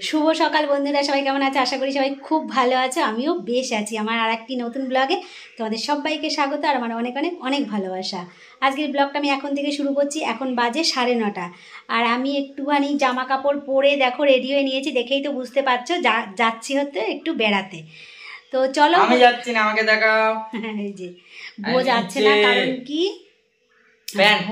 শুভ সকাল বন্ধুরা, সবাই কেমন আছে? আশা করি সবাই খুব ভালো আছে। আমিও বেশ আছি। আমার আর একটি নতুন ব্লগে তোমাদের সবাইকে স্বাগত আর আমার অনেক অনেক অনেক ভালোবাসা। আজকের ব্লগটা আমি এখন থেকে শুরু করছি। এখন বাজে 9:30 আর আমি একটুখানি জামা কাপড় পরে দেখো রেডি হয়ে নিয়েছি। দেখেই তো বুঝতে পারছো যাচ্ছি হতে একটু বেড়াতে। তো চলো। আমি যাচ্ছি না, আমাকে দেখাও। এই যে বউ যাচ্ছে না, কারণ কি? প্যান্ট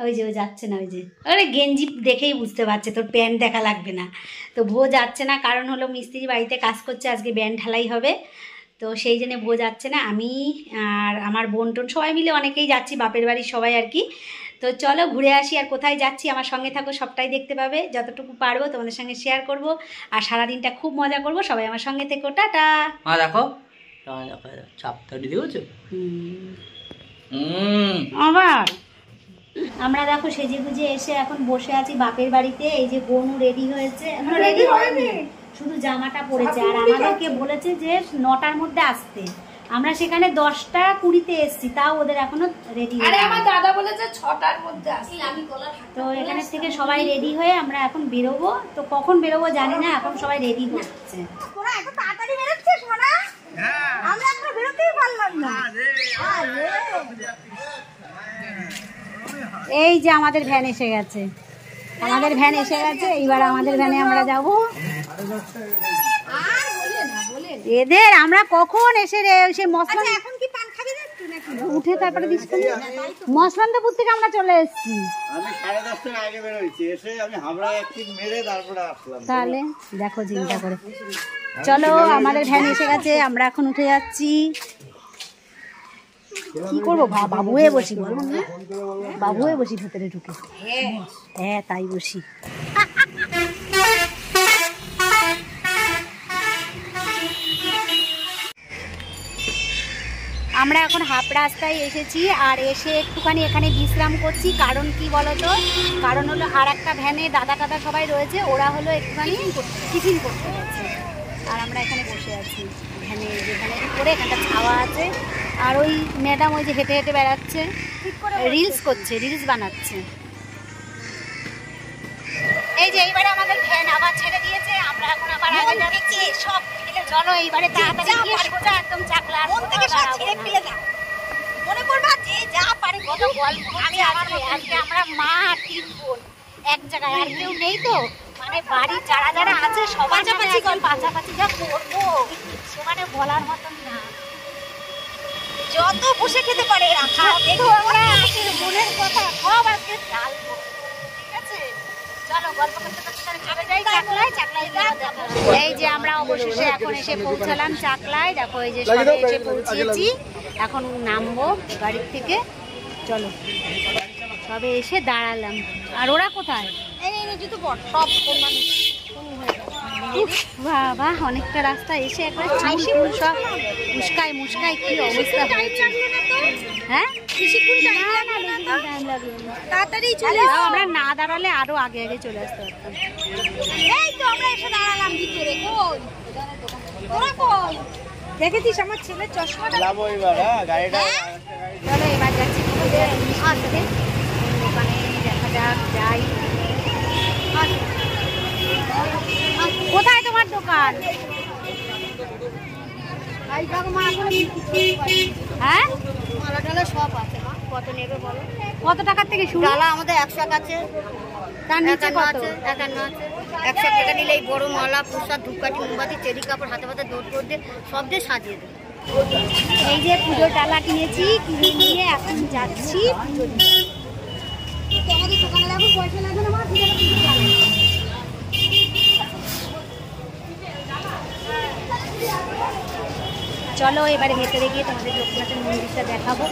ওই যে ও যাচ্ছে না, ওই যে আরে গেঞ্জি দেখেই বুঝতে পারছে, তোর প্যান্ট দেখা লাগবে না। তো বউ যাচ্ছে না, কারণ হলো মিস্ত্রি বাড়িতে কাজ করছে, আজকে ব্যান্ড ঢালাই হবে। তো সেই জন্য বউ যাচ্ছে না। আমি আর আমার বোন টোন সবাই মিলে অনেকেই যাচ্ছি, বাপের বাড়ির সবাই আর কি। তো চলো ঘুরে আসি। আর কোথায় যাচ্ছি আমার সঙ্গে থাকো, সবটাই দেখতে পাবে। যতটুকু পারবো তোমাদের সঙ্গে শেয়ার করব। আর সারাদিনটা খুব মজা করব। সবাই আমার সঙ্গে থেকো। টাটা। দেখো চাপটা দিয়েছো। আবার আমরা দেখো সেজে গুজে এসে এখন বসে আছি বাপের বাড়িতে। এই যে বোনও রেডি হয়েছে, এখন রেডি হয়নি, শুধু জামাটা পরেছে। আর আমাদেরকে বলেছে যে 9টার মধ্যে আসতে। আমরা সেখানে 10টা 20-তে এসেছি, তাও ওদের এখনো রেডি হয়নি। আরে আমার দাদা বলেছে 6টার মধ্যে আসি। তো এখানে থেকে সবাই রেডি হয়ে আমরা এখন বেরোবো। তো কখন বেরোবো জানি না, এখন সবাই রেডি হচ্ছে। তোরা এত তাড়াতাড়ি বেরোচ্ছে সোনা? হ্যাঁ, আমরা এখন বেরোতেই পারলাম না। এই যে আমাদের ভ্যান এসে গেছে, আমাদের ভ্যান এসে গেছে। এইবার আমাদের ভ্যানে আমরা যাব। এদের আমরা কখন এসে রে সে মসলান, এখন কি পান খাবি একটু নাকি? উঠে তারপরে দিচ্ছি মসলান্তপুর থেকে আমরা চলে এসেছি। আমি 10:30 আগে বের হয়েছি, এসে আমি হাবড়া এক কিক মেরে তারপরে আসলাম। তাহলে দেখো চিন্তা করে। চলো আমাদের ভ্যান এসে গেছে, আমরা এখন উঠে যাচ্ছি। কি করবো, বাবু হয়ে বসি, বলুন না বাবু হয়ে বসি ভেতরে ঢুকে। হ্যাঁ তাই বসি। আমরা এখন হাফ রাস্তায় এসেছি আর এসে একটুখানি এখানে বিশ্রাম করছি। কারণ কি বলতো, কারণ হলো আর একটা ভ্যানে দাদা টাদা সবাই রয়েছে, ওরা হলো একটুখানি টিফিন করতে গেছে। আর আমরা এখানে বসে আছি ভ্যানে, যেখানে করে এখানটা ছাওয়া আছে। আর ওই ম্যাডাম ওই যে হেঁটে হেঁটে বেড়াচ্ছে, রিলস করছে, রিলস বানাচ্ছে। এই যে এইবারে আমাদের ভ্যান আবার ছেড়ে দিয়েছে, আমরা এখন আবার আগে যাচ্ছি। সব চলো এইবারে তাড়াতাড়ি গিয়ে সোজা একদম চাকলা মন থেকে সব ছেড়ে ফেলে দাও। মনে করবা যে যা পারে কত গল্প। আমি আমার আজকে আমরা মা আর 3 বোন এক জায়গায়, আর কেউ নেই। তো মানে বাড়ি যারা যারা আছে সবার পাশাপাশি পাশাপাশি যা করবো সে মানে বলার মতন না। যত বসে খেতে পারে মনের কথা সব আজকে ঢালবো, ঠিক আছে? চলো গল্প করতে করতে চলে যাই চাকলায়। এই যে আমরা অবশেষে এখন এসে পৌঁছালাম চাকলায়। দেখো এই যে সবাই এসে পৌঁছিয়েছি, এখন নামবো গাড়ির থেকে। চলো সবে এসে দাঁড়ালাম। আর ওরা কোথায়? বাবা অনেকটা রাস্তা এসে একবার সব মুস্কাই মুস্কাই কি অবস্থা হয়েছে। হ্যাঁ তাড়াতাড়ি চলে যাও, আমরা না দাঁড়ালে আরো আগে আগে চলে আসতে পারতাম। এই তো আমরা এসে দাঁড়ালাম ভিতরে। কই তোরা কই? দেখেছিস আমার ছেলে চশমাটা? যাবো এবার। হ্যাঁ গাড়িটা চলো এবার যাচ্ছি আসতে ওখানে, দেখা যাক যাই। কোথায় তোমার দোকান? হ্যাঁ মালা টালা সব আছে। মা কত নেবে বলো? কত টাকার থেকে শুরু? ডালা আমাদের 100 টাকা আছে, তার নিচে কত? 51 আছে। 100 টাকা নিলে এই বড় মালা, প্রসাদ, ধূপকাঠি, মোমবাতি, চেরি কাপড় হাতে হাতে দৌড় করে দিয়ে সব দিয়ে সাজিয়ে দেবে। এই যে পুজোর ডালা কিনেছি, কিনে নিয়ে এখন যাচ্ছি পুজো দিতে। আমাদের দোকানে লাগবে, পয়সা লাগবে না। চলো এবারে ভেতরে গিয়ে তোমাদের লোকনাথের মন্দিরটা দেখাবো।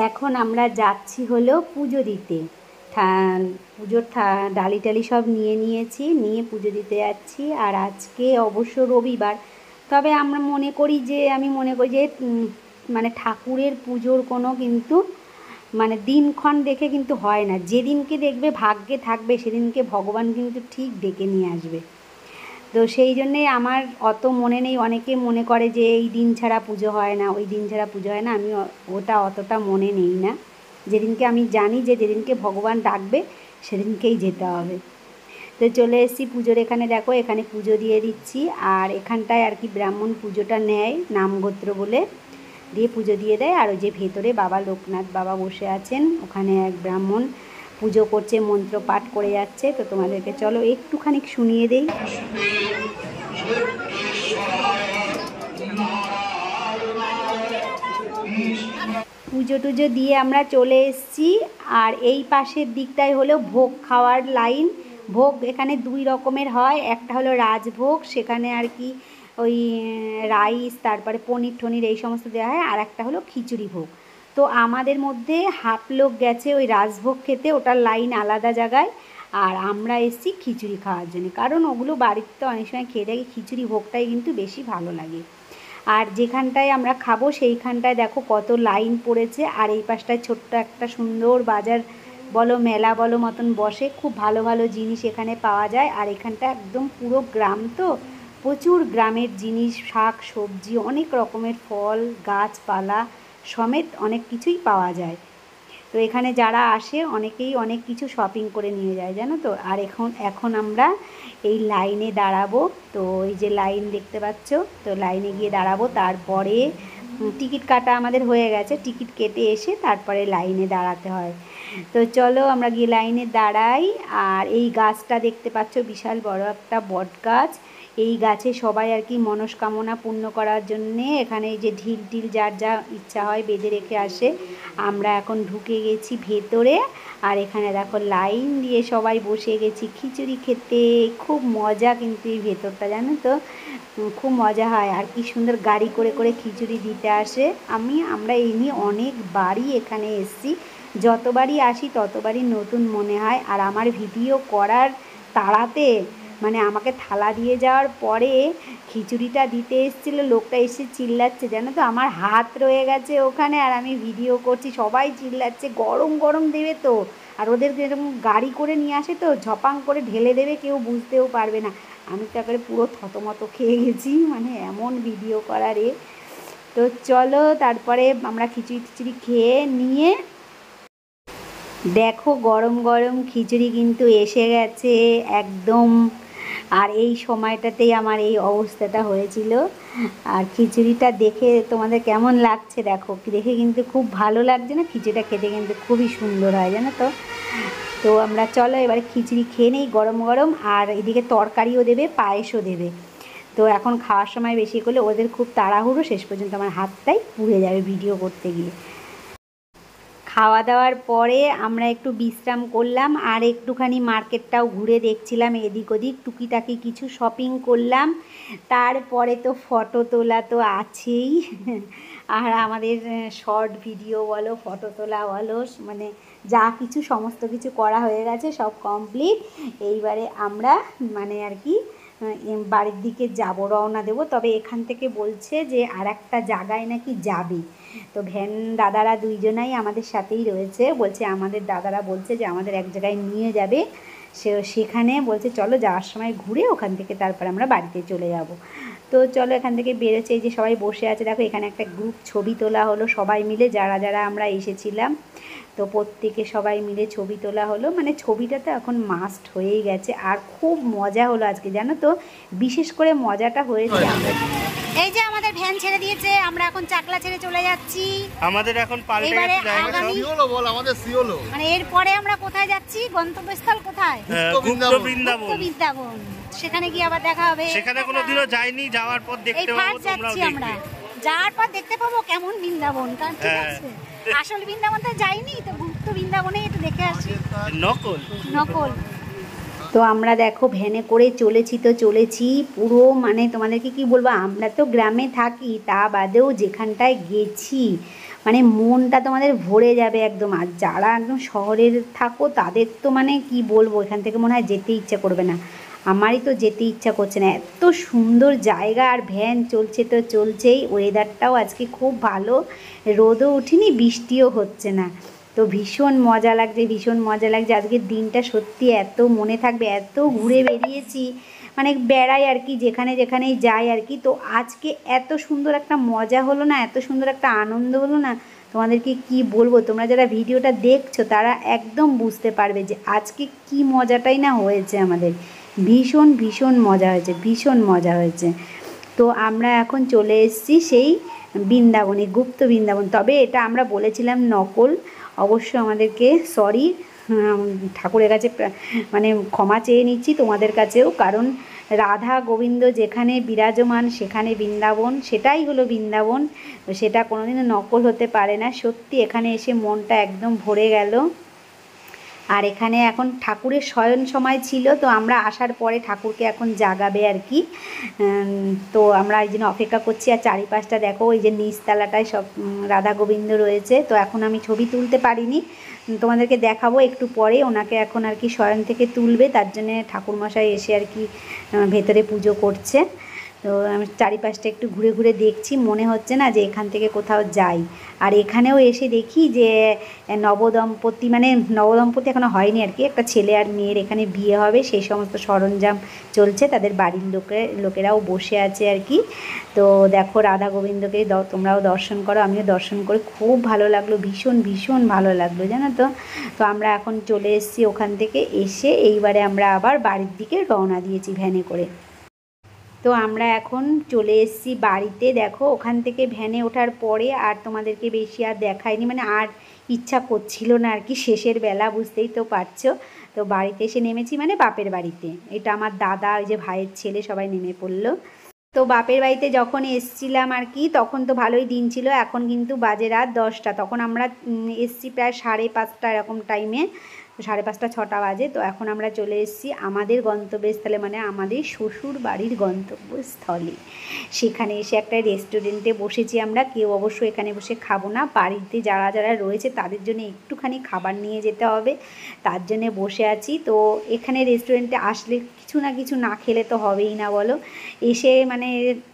এখন আমরা যাচ্ছি হলো পুজো দিতে। পুজোর ডালি টালি সব নিয়ে নিয়েছি, নিয়ে পুজো দিতে যাচ্ছি। আর আজকে অবশ্য রবিবার, তবে আমরা মনে করি যে আমি মনে করি যে মানে ঠাকুরের পুজোর কোনো কিন্তু মানে দিনক্ষণ দেখে কিন্তু হয় না। যেদিনকে দেখবে ভাগ্যে থাকবে সেদিনকে ভগবান কিন্তু ঠিক ডেকে নিয়ে আসবে। তো সেই জন্যে আমার অত মনে নেই। অনেকে মনে করে যে এই দিন ছাড়া পুজো হয় না, ওই দিন ছাড়া পুজো হয় না। আমি ওটা অতটা মনে নেই না। যেদিনকে আমি জানি যে যেদিনকে ভগবান ডাকবে সেদিনকেই যেতে হবে। তো চলে এসেছি পুজোর এখানে, দেখো এখানে পুজো দিয়ে দিচ্ছি। আর এখানটায় আর কি ব্রাহ্মণ পুজোটা নেয় নামগোত্র বলে, দিয়ে পুজো দিয়ে দেয়। আর ওই যে ভেতরে বাবা লোকনাথ বাবা বসে আছেন, ওখানে এক ব্রাহ্মণ পুজো করছে, মন্ত্র পাঠ করে যাচ্ছে। তো তোমাদেরকে চলো একটুখানি শুনিয়ে দেই। পুজো টুজো দিয়ে আমরা চলে এসেছি। আর এই পাশের দিকটাই হলো ভোগ খাওয়ার লাইন। ভোগ এখানে 2 রকমের হয়, একটা হলো রাজভোগ, সেখানে আর কি ওই রাইস তারপরে পনির টনির এই সমস্ত দেওয়া হয়। আর একটা হলো খিচুড়ি ভোগ। তো আমাদের মধ্যে হাফ লোক গেছে ওই রাজভোগ খেতে, ওটার লাইন আলাদা জায়গায়। আর আমরা এসেছি খিচুড়ি খাওয়ার জন্য, কারণ ওগুলো বাড়িতে অনেক সময় খেয়ে থাকি, খিচুড়ি ভোগটাই কিন্তু বেশি ভালো লাগে। আর যেখানটায় আমরা খাবো সেইখানটায় দেখো কত লাইন পড়েছে। আর এই পাশটায় ছোট্ট একটা সুন্দর বাজার বলো মেলা বলো মতন বসে, খুব ভালো ভালো জিনিস এখানে পাওয়া যায়। আর এখানটা একদম পুরো গ্রাম, তো প্রচুর গ্রামের জিনিস, শাক সবজি, অনেক রকমের ফল গাছপালা সমেত অনেক কিছুই পাওয়া যায়। তো এখানে যারা আসে অনেকেই অনেক কিছু শপিং করে নিয়ে যায়, জানো তো। আর এখন আমরা এই লাইনে দাঁড়াবো। তো এই যে লাইন দেখতে পাচ্ছ, তো লাইনে গিয়ে দাঁড়াবো। তারপরে টিকিট কাটা আমাদের হয়ে গেছে, টিকিট কেটে এসে তারপরে লাইনে দাঁড়াতে হয়। তো চলো আমরা গিয়ে লাইনে দাঁড়াই। আর এই গাছটা দেখতে পাচ্ছ বিশাল বড় একটা বট গাছ। এই গাছে সবাই আর কি মনস্কামনা পূর্ণ করার জন্যে এখানে এই যে ঢিল টিল যার যা ইচ্ছা হয় বেঁধে রেখে আসে। আমরা এখন ঢুকে গেছি ভেতরে। আর এখানে দেখো লাইন দিয়ে সবাই বসে গেছি খিচুড়ি খেতে। খুব মজা কিন্তু এই ভেতরটা, জানো তো, খুব মজা হয়। আর কি সুন্দর গাড়ি করে করে খিচুড়ি দিতে আসে। আমরা এই নিয়ে অনেকবারই এখানে এসেছি, যতবারই আসি ততবারই নতুন মনে হয়। আর আমার ভিডিও করার তাড়াতে মানে আমাকে থালা দিয়ে যাওয়ার পরে খিচুড়িটা দিতে এসেছিলো, লোকটা এসে চিল্লাচ্ছে, জানো তো, আমার হাত রয়ে গেছে ওখানে আর আমি ভিডিও করছি, সবাই চিল্লাচ্ছে গরম গরম দেবে তো। আর ওদের এরকম গাড়ি করে নিয়ে আসে তো ঝপাং করে ঢেলে দেবে, কেউ বুঝতেও পারবে না। আমি তো একেবারে পুরো থতমত খেয়ে গেছি, মানে এমন ভিডিও করার এ। তো চলো তারপরে আমরা খিচুড়ি খেয়ে নিয়ে দেখো গরম গরম খিচুড়ি কিন্তু এসে গেছে একদম। আর এই সময়টাতেই আমার এই অবস্থাটা হয়েছিল। আর খিচুড়িটা দেখে তোমাদের কেমন লাগছে দেখো, দেখে কিন্তু খুব ভালো লাগছে না? খিচুড়িটা খেতে কিন্তু খুবই সুন্দর হয়, জানো তো। তো আমরা চলো এবারে খিচুড়ি খেয়ে নেই গরম গরম। আর এদিকে তরকারিও দেবে, পায়েসও দেবে। তো এখন খাওয়ার সময় বেশি করলে ওদের খুব তাড়াহুড়ো, শেষ পর্যন্ত আমার হাতটাই পুড়ে যাবে ভিডিও করতে গিয়ে। খাওয়া দাওয়ার পরে আমরা একটু বিশ্রাম করলাম আর একটুখানি মার্কেটটাও ঘুরে দেখছিলাম, এদিক ওদিক টুকিটাকি কিছু শপিং করলাম। তারপরে তো ফটো তোলা তো আছেই। আর আমাদের শর্ট ভিডিও বলো, ফটো তোলা বলো, মানে যা কিছু সমস্ত কিছু করা হয়ে গেছে, সব কমপ্লিট। এইবারে আমরা মানে আর কি বাড়ির দিকে যাব, রওনা দেব। তবে এখান থেকে বলছে যে আর একটা জায়গায় নাকি যাবে। তো ভ্যান দাদারা দুইজনাই আমাদের সাথেই রয়েছে, বলছে আমাদের দাদারা বলছে যে আমাদের এক জায়গায় নিয়ে যাবে। সেখানে বলছে চলো যাওয়ার সময় ঘুরে ওখান থেকে তারপর আমরা বাড়িতে চলে যাব। তো চলো এখান থেকে বেরোচ্ছে, এই যে সবাই বসে আছে দেখো, এখানে একটা গ্রুপ ছবি তোলা হলো সবাই মিলে, যারা যারা আমরা এসেছিলাম। তো প্রত্যেকে সবাই মিলে ছবি তোলা হলো, মানে ছবিটা তো এখন মাস্ট হয়েই গেছে। আর খুব মজা হলো আজকে, জানো তো, বিশেষ করে মজাটা হয়েছে আমরা এই যে আমাদের ভ্যান ছেড়ে দিয়েছে, আমরা এখন চাকলা ছেড়ে চলে যাচ্ছি। আমাদের এখন পাল্টে এবারে গেছে জায়গা। আগামী সিওলো বল, আমাদের সিওলো। মানে এরপরে আমরা কোথায় যাচ্ছি, গন্তব্যস্থল কোথায়? বৃন্দাবন। সেখানে গিয়ে আবার দেখা হবে। সেখানে কোনোদিনও যাইনি, যাওয়ার পর দেখতে পাবো, তোমরাও আমরা দেখবে। যাওয়ার পর দেখতে পাবো কেমন বৃন্দাবন, কারণ ঠিক আছে আসল বৃন্দাবনটা যাইনি, তো গুপ্ত বৃন্দাবনে একটু দেখে আসি। নকল। তো আমরা দেখো ভ্যানে করে চলেছি পুরো, মানে তোমাদেরকে কি বলবো, আমরা তো গ্রামে থাকি, তা বাদেও যেখানটায় গেছি মানে মনটা তোমাদের ভরে যাবে একদম। আর যারা একদম শহরের থাকো তাদের তো মানে কি বলবো, এখান থেকে মনে হয় যেতে ইচ্ছা করবে না। আমারই তো যেতে ইচ্ছা করছে না, এত সুন্দর জায়গা, আর ভ্যান চলছে তো চলছেই। ওয়েদারটাও আজকে খুব ভালো, রোদও উঠিনি, বৃষ্টিও হচ্ছে না। তো ভীষণ মজা লাগছে, ভীষণ মজা লাগছে। আজকের দিনটা সত্যি এত মনে থাকবে, এত ঘুরে বেরিয়েছি, মানে বেড়াই আর কি, যেখানে যেখানেই যাই আর কি। তো আজকে এত সুন্দর একটা মজা হলো না, এত সুন্দর একটা আনন্দ হলো না, তোমাদেরকে কি বলবো। তোমরা যারা ভিডিওটা দেখছো তারা একদম বুঝতে পারবে যে আজকে কি মজাটাই না হয়েছে আমাদের। ভীষণ ভীষণ মজা হয়েছে, ভীষণ মজা হয়েছে। তো আমরা এখন চলে এসেছি সেই বৃন্দাবনে, গুপ্ত বৃন্দাবন। তবে এটা আমরা বলেছিলাম নকল, অবশ্য আমাদেরকে সরি, ঠাকুরের কাছে মানে ক্ষমা চেয়ে নিচ্ছি, তোমাদের কাছেও। কারণ রাধা গোবিন্দ যেখানে বিরাজমান সেখানে বৃন্দাবন, সেটাই হলো বৃন্দাবন। সেটা কোনোদিনও নকল হতে পারে না। সত্যি এখানে এসে মনটা একদম ভরে গেল। আর এখানে এখন ঠাকুরের শয়ন সময় ছিল, তো আমরা আসার পরে ঠাকুরকে এখন জাগাবে আর কি। তো আমরা এই জন্য অপেক্ষা করছি। আর চারিপাশটা দেখো, ওই যে নিচতলাটায় সব রাধা গোবিন্দ রয়েছে। তো এখন আমি ছবি তুলতে পারিনি, তোমাদেরকে দেখাবো একটু পরে। ওনাকে এখন আর কি শয়ন থেকে তুলবে, তার জন্যে ঠাকুরমশাই এসে আর কি ভেতরে পুজো করছে। তো আমি চারিপাশটা একটু ঘুরে ঘুরে দেখছি, মনে হচ্ছে না যে এখান থেকে কোথাও যাই। আর এখানেও এসে দেখি যে নবদম্পতি, মানে নবদম্পতি এখনও হয়নি আর কি, একটা ছেলে আর মেয়ের এখানে বিয়ে হবে, সেই সমস্ত সরঞ্জাম চলছে। তাদের বাড়ির লোকেরাও বসে আছে আর কি। তো দেখো রাধা গোবিন্দকে তোমরাও দর্শন করো, আমিও দর্শন করে খুব ভালো লাগলো, ভীষণ ভীষণ ভালো লাগলো, জানো তো। তো আমরা এখন চলে এসেছি ওখান থেকে, এসে এইবারে আমরা আবার বাড়ির দিকে রওনা দিয়েছি ভ্যানে করে। তো আমরা এখন চলে এসেছি বাড়িতে। দেখো ওখান থেকে ভ্যানে ওঠার পরে আর তোমাদেরকে বেশি আর দেখায়নি, মানে আর ইচ্ছা করছিল না আর কি, শেষের বেলা, বুঝতেই তো পারছো। তো বাড়িতে এসে নেমেছি, মানে বাপের বাড়িতে। এটা আমার দাদা, ওই যে ভাইয়ের ছেলে, সবাই নেমে পড়লো। তো বাপের বাড়িতে যখন এসছিলাম আর কি, তখন তো ভালোই দিন ছিল। এখন কিন্তু বাজে রাত 10টা। তখন আমরা এসছি প্রায় 5:30 এরকম টাইমে, 5:30 6টা বাজে। তো এখন আমরা চলে এসেছি আমাদের গন্তব্যস্থলে, মানে আমাদের শ্বশুর বাড়ির গন্তব্যস্থলে। সেখানে এসে একটা রেস্টুরেন্টে বসেছি আমরা। কেউ অবশ্য এখানে বসে খাবো না, বাড়িতে যারা যারা রয়েছে তাদের জন্য একটুখানি খাবার নিয়ে যেতে হবে, তার জন্যে বসে আছি। তো এখানে রেস্টুরেন্টে আসলে কিছু না কিছু না খেলে তো হবেই না বলো। এসে মানে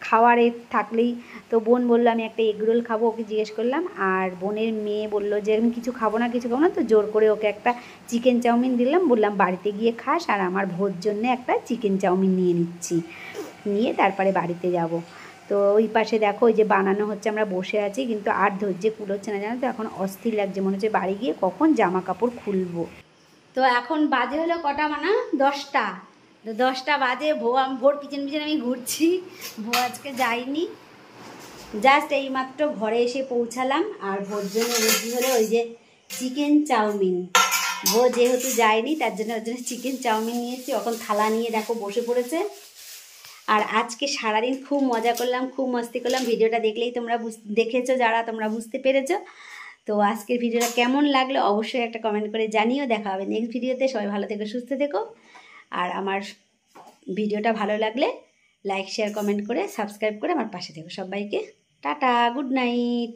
খাওয়ারে থাকলেই তো বোন বললো আমি একটা এগরোল খাবো, ওকে জিজ্ঞেস করলাম। আর বোনের মেয়ে বললো যে আমি কিছু খাবো না, কিছু খাবো না। তো জোর করে ওকে একটা চিকেন চাউমিন দিলাম, বললাম বাড়িতে গিয়ে খাস, আর আমার ভোর জন্যে একটা চিকেন চাউমিন নিয়ে নিচ্ছি, নিয়ে তারপরে বাড়িতে যাব। তো ওই পাশে দেখো ওই যে বানানো হচ্ছে, আমরা বসে আছি, কিন্তু আর ধৈর্য কুলোচ্ছে না, জানো তো। এখন অস্থির লাগছে, মনে হচ্ছে বাড়ি গিয়ে কখন জামা কাপড় খুলবো। তো এখন বাজে হলো কটা, মানে 10টা। তো 10টা বাজে, ভোর পিছন পিছন আমি ঘুরছি। ভো আজকে যাইনি, জাস্ট এইমাত্র ঘরে এসে পৌঁছালাম। আর ভোর জন্য রেডি হলো ওই যে চিকেন চাউমিন। ভো যেহেতু যায়নি তার জন্য ওর জন্য চিকেন চাউমিন নিয়েছি। এখন থালা নিয়ে দেখো বসে পড়েছে। আর আজকে সারাদিন খুব মজা করলাম, খুব মস্তি করলাম। ভিডিওটা দেখলেই তোমরা দেখেছো, যারা তোমরা বুঝতে পেরেছো। তো আজকের ভিডিওটা কেমন লাগলো অবশ্যই একটা কমেন্ট করে জানিও। দেখা হবে নেক্সট ভিডিওতে। সবাই ভালো থেকো, সুস্থ থেকো। আর আমার ভিডিওটা ভালো লাগলে লাইক শেয়ার কমেন্ট করে সাবস্ক্রাইব করে আমার পাশে থেকো। সবাইকে টাটা, গুড নাইট।